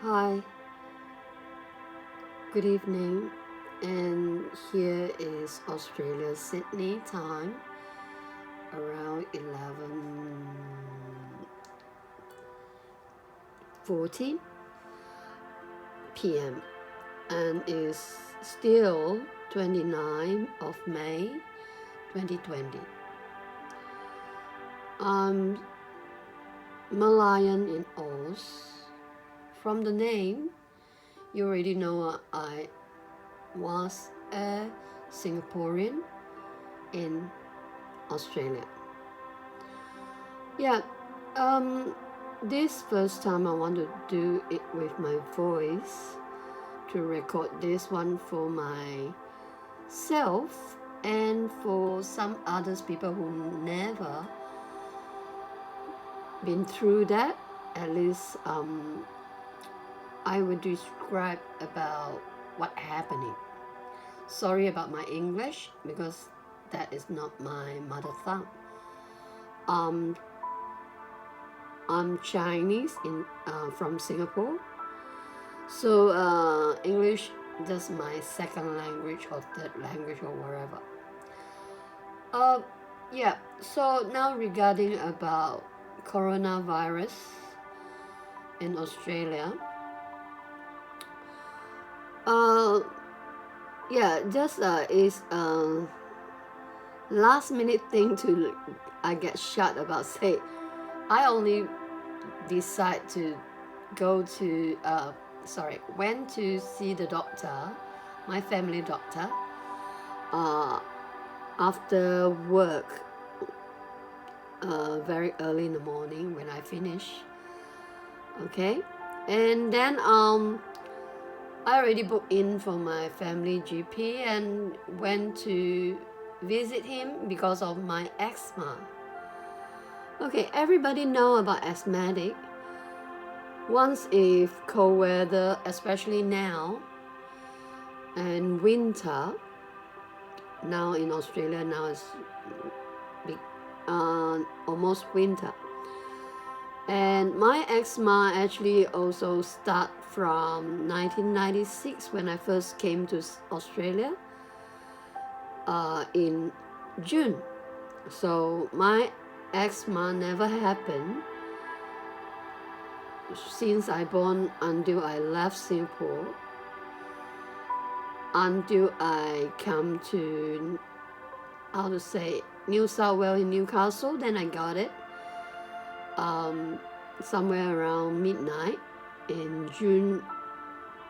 Hi, good evening, and here is Australia, Sydney time, around 11:40 p.m. and is still 29th of May 2020. I'm Malayan in Oz. From the name, you already know I was a Singaporean in Australia. Yeah, this first time I want to do it with my voice to record this one for myself and for some others people who never been through that. At least I would describe about what happening. Sorry about my English because that is not my mother tongue. I'm Chinese from Singapore, so English just my second language or third language or wherever. Yeah. So now regarding about coronavirus in Australia. Yeah, just is last minute thing to I get shot about. Say I only decide to go to went to see the doctor, my family doctor, after work, very early in the morning when I finish. Okay, and then I already booked in for my family GP and went to visit him because of my asthma. Okay, everybody know about asthmatic. Once if cold weather, especially now, and winter, now in Australia now it's almost winter. And my asthma actually also start from 1996 when I first came to Australia in June. So my asthma never happened since I born until I left Singapore, until I come to New South Wales in Newcastle. Then I got it somewhere around midnight in June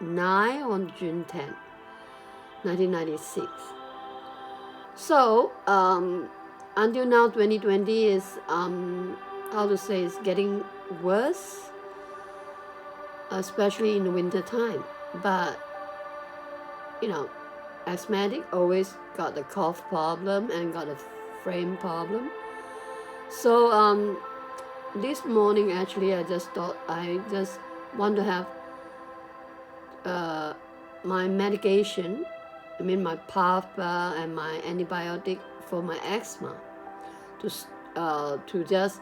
9 or June 10, 1996. So until now 2020 is is getting worse, especially in the winter time. But asthmatic always got the cough problem and got a frame problem. So this morning actually I just thought I just want to have my medication, my PAP and my antibiotic for my asthma to just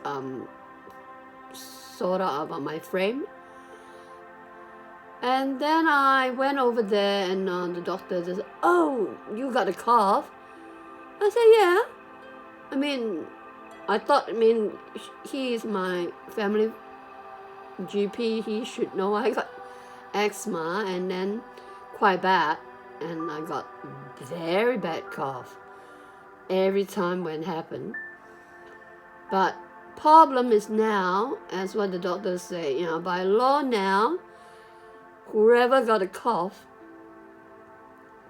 sort out about my frame. And then I went over there and the doctor just, "Oh, you got a cough?" I said, "Yeah." I thought, he is my family GP. He should know I got asthma and then quite bad. And I got very bad cough every time when it happened. But problem is now, as what the doctors say, by law now, whoever got a cough,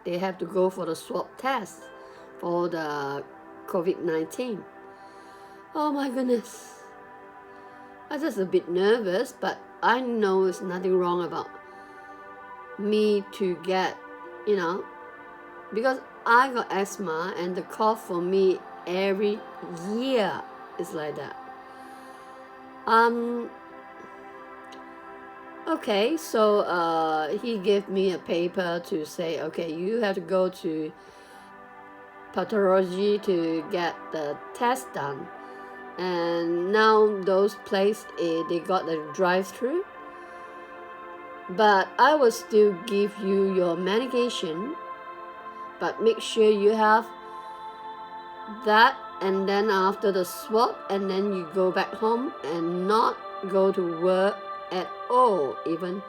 they have to go for the swab test for the COVID-19. Oh my goodness. I'm just a bit nervous, but I know there's nothing wrong about me to get, because I got asthma and the cough for me every year is like that. Okay, so he gave me a paper to say, okay, you have to go to pathology to get the test done. And now those places, they got the drive-through. but I will still give you your medication, but make sure you have that, and then after the swab, and then you go back home and not go to work at all, even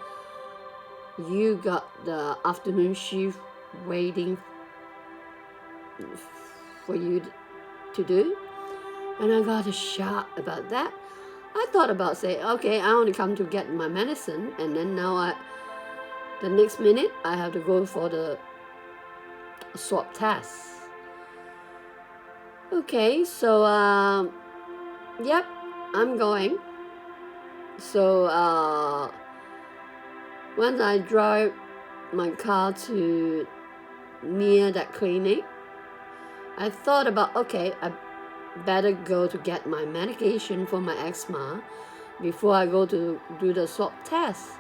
you got the afternoon shift waiting for you to do. And I got a shock about that. I thought about saying, okay, I only come to get my medicine, and then now the next minute I have to go for the swab test. Okay, so yep, I'm going. So when I drive my car to near that clinic, I thought about, okay, I better go to get my medication for my asthma before I go to do the swab test.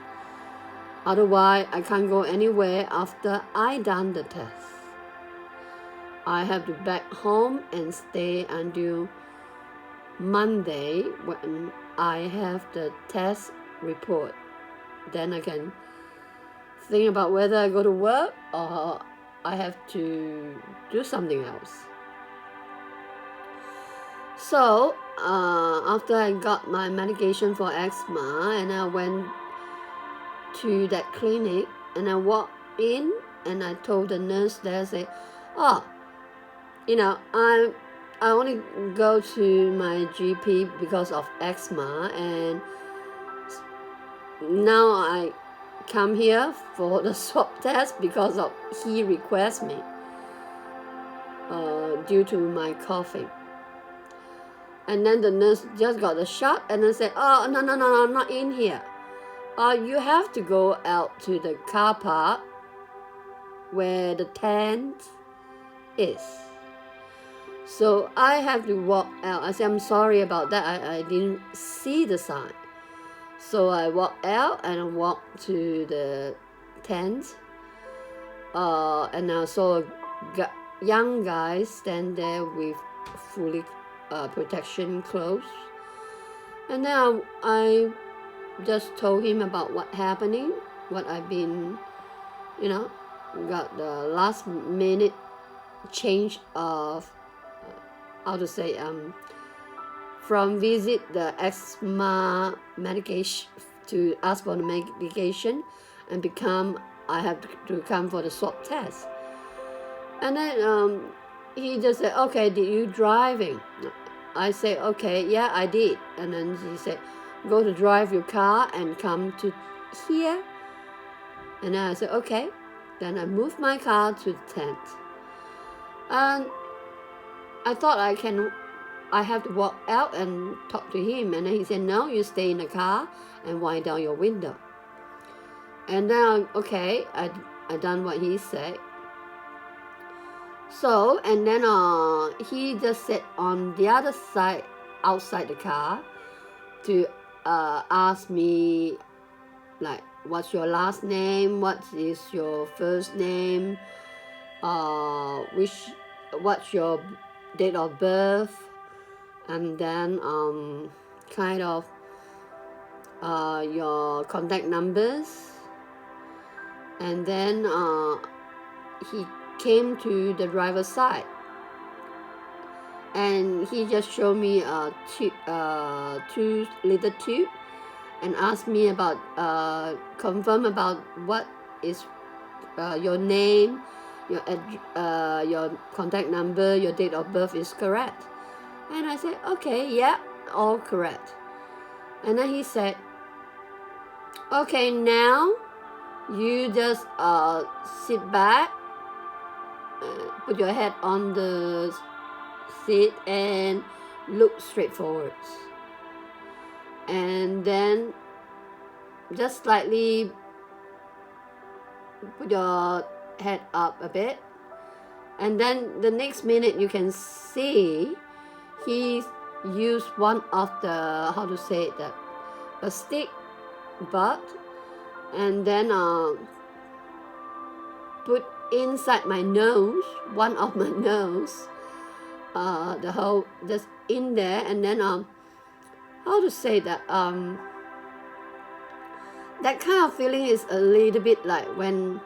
Otherwise, I can't go anywhere after I done the test. I have to back home and stay until Monday when I have the test report. Then I can think about whether I go to work or I have to do something else. So after I got my medication for asthma, and I went to that clinic, and I walked in and I told the nurse there, say, oh, you know, I only go to my GP because of asthma, and now I come here for the swab test because of he requests me due to my coughing. And then the nurse just got a shot and then said, oh, no, I'm not in here. You have to go out to the car park where the tent is. So I have to walk out. I said, I'm sorry about that. I didn't see the sign. So I walked out and I walked to the tent. And I saw a young guy stand there with fully protection clothes. And then I just told him about what happening, what I've been, got the last minute change of from visit the asthma medication to ask for the medication, and I have to come for the swab test. And then he just said, okay, did you driving? I said, okay, yeah, I did. And then he said, go to drive your car and come to here. And then I said, okay. Then I moved my car to the tent. And I thought I have to walk out and talk to him. And then he said, no, you stay in the car and wind down your window. And then, okay, I done what he said. So, and then he just sat on the other side, outside the car, to ask me, like, what's your last name? What is your first name? What's your date of birth? And then kind of your contact numbers. And then he came to the driver's side, and he just showed me a 2-liter tube and asked me about confirm about what is your name, your contact number, your date of birth is correct. And I said, okay, yeah, all correct. And then he said, okay, now you just sit back, put your head on the seat and look straight forwards. And then just slightly put your head up a bit. And then the next minute you can see he used one of the, a stick butt, and then put inside my nose, one of my nose, the whole just in there, and then that kind of feeling is a little bit like when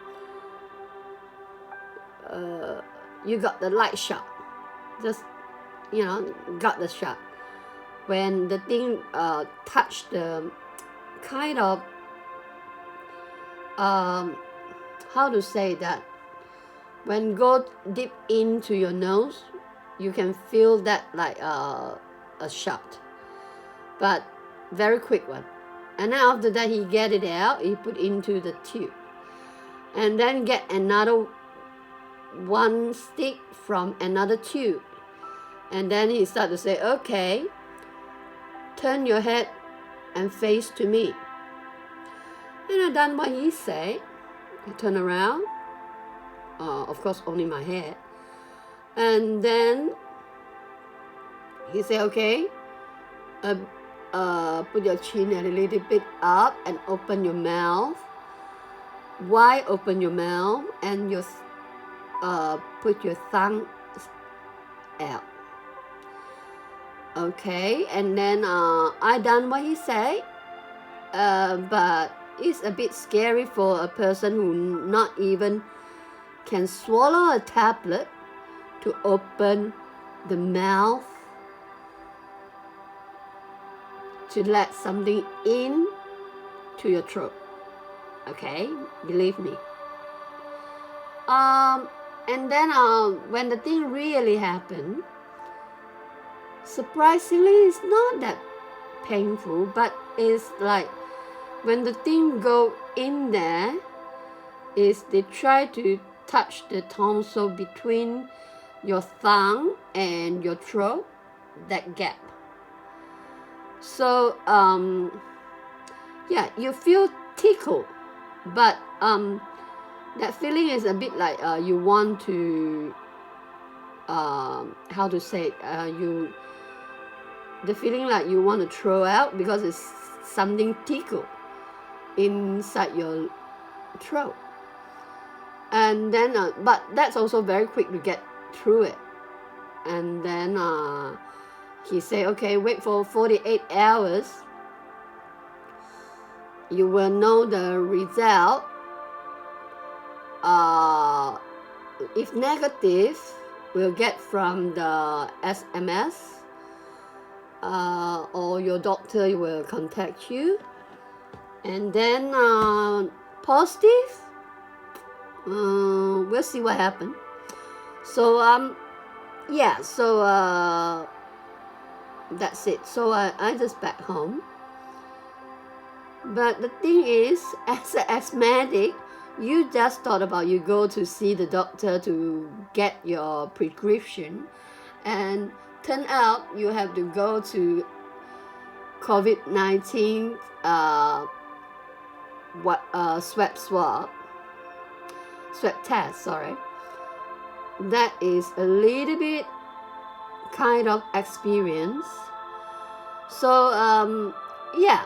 you got the light shot, just got the shot. When the thing touched the kind of how to say that, when go deep into your nose, you can feel that like a shot, but very quick one. And then after that, he get it out, he put into the tube, and then get another one stick from another tube, and then he start to say, okay, turn your head and face to me. And I done what he said. I turn around, of course only my head, and then he said, okay, put your chin a little bit up and open your mouth, wide open your mouth, and your put your tongue out. Okay, and then I done what he said, but it's a bit scary for a person who not even can swallow a tablet to open the mouth to let something in to your throat. Okay, believe me. And then when the thing really happened, surprisingly, it's not that painful, but it's like when the thing go in there, is they try to touch the tonsil between your tongue and your throat, that gap. So yeah, you feel tickled, but that feeling is a bit like you want to how to say it, the feeling like you want to throw out because it's something tickle inside your throat. And then but that's also very quick to get through it. And then he said, okay, wait for 48 hours, you will know the result. If negative, we'll get from the SMS, or your doctor will contact you. And then positive, we'll see what happens. So yeah, so that's it. So I just back home. But the thing is, as an asthmatic, you just thought about you go to see the doctor to get your prescription, and turn out you have to go to COVID-19 swab test, sorry. That is a little bit kind of experience. So yeah,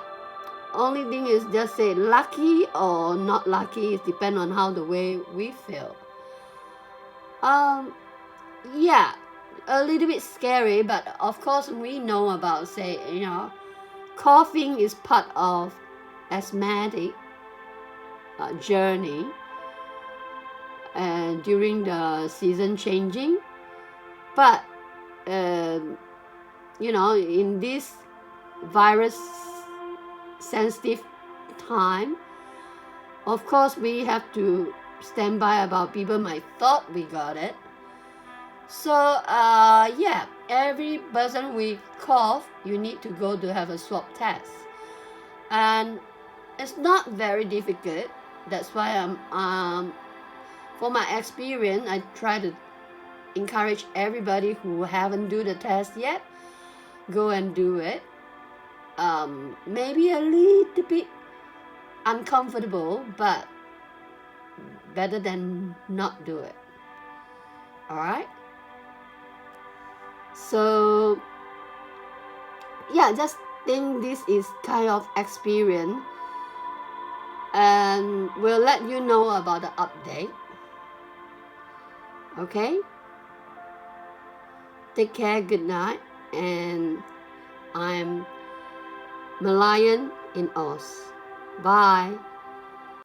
only thing is just say lucky or not lucky. It depends on how the way we feel. Yeah, a little bit scary, but of course we know about, say, coughing is part of asthmatic journey, and during the season changing. But in this virus sensitive time, of course we have to stand by about people might thought we got it. So yeah, every person we cough, you need to go to have a swab test, and it's not very difficult. That's why for my experience, I try to encourage everybody who haven't do the test yet, go and do it. Maybe a little bit uncomfortable, but better than not do it. Alright? So yeah, just think this is kind of experience, and we'll let you know about the update. Okay? Take care, good night, and I'm Malayan in Oz. Bye.